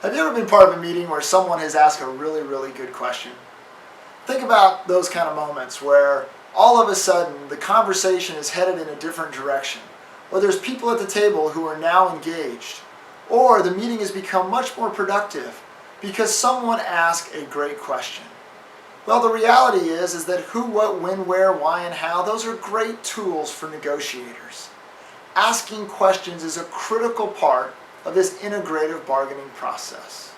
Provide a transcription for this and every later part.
Have you ever been part of a meeting where someone has asked a really, really good question? Think about those kind of moments where all of a sudden the conversation is headed in a different direction, or there's people at the table who are now engaged, or the meeting has become much more productive because someone asked a great question. Well, the reality is that who, what, when, where, why, and how, those are great tools for negotiators. Asking questions is a critical part of this integrative bargaining process.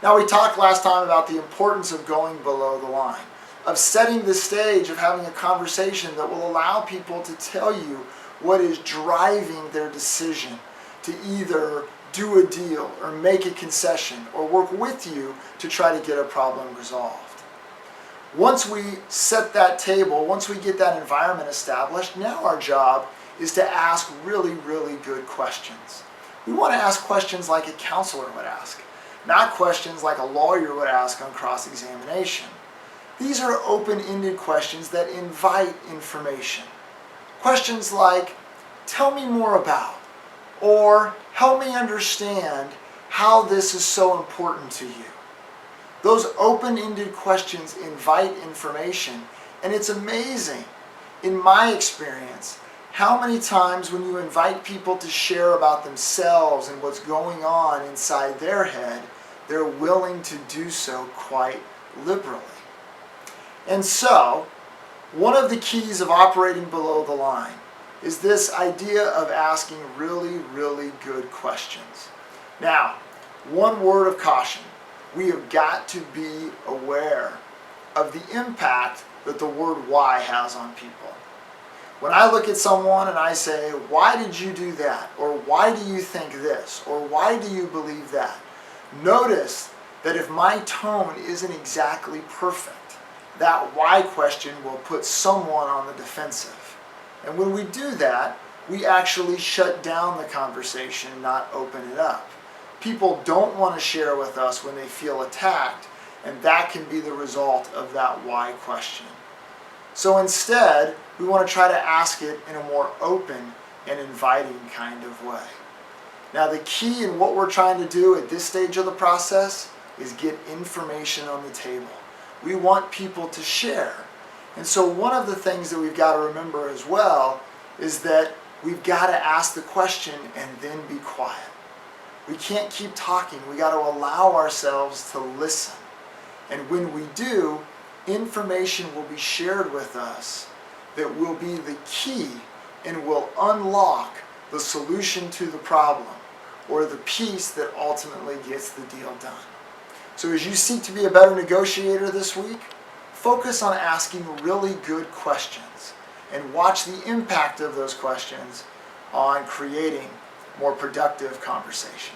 Now, we talked last time about the importance of going below the line, of setting the stage, of having a conversation that will allow people to tell you what is driving their decision to either do a deal or make a concession or work with you to try to get a problem resolved. Once we set that table, once we get that environment established, now our job is to ask really, really good questions. We want to ask questions like a counselor would ask, not questions like a lawyer would ask on cross-examination. These are open-ended questions that invite information. Questions like, tell me more about, or help me understand how this is so important to you. Those open-ended questions invite information, and it's amazing, in my experience, how many times when you invite people to share about themselves and what's going on inside their head, they're willing to do so quite liberally. And so, one of the keys of operating below the line is this idea of asking really, really good questions. Now, one word of caution. We have got to be aware of the impact that the word why has on people. When I look at someone and I say, why did you do that? Or why do you think this? Or why do you believe that? Notice that if my tone isn't exactly perfect, that why question will put someone on the defensive. And when we do that, we actually shut down the conversation, not open it up. People don't want to share with us when they feel attacked, and that can be the result of that why question. So instead, we want to try to ask it in a more open and inviting kind of way. Now, the key in what we're trying to do at this stage of the process is get information on the table. We want people to share. And so one of the things that we've got to remember as well is that we've got to ask the question and then be quiet. We can't keep talking. We got to allow ourselves to listen. And when we do, information will be shared with us that will be the key and will unlock the solution to the problem or the piece that ultimately gets the deal done. So as you seek to be a better negotiator this week, focus on asking really good questions and watch the impact of those questions on creating more productive conversation.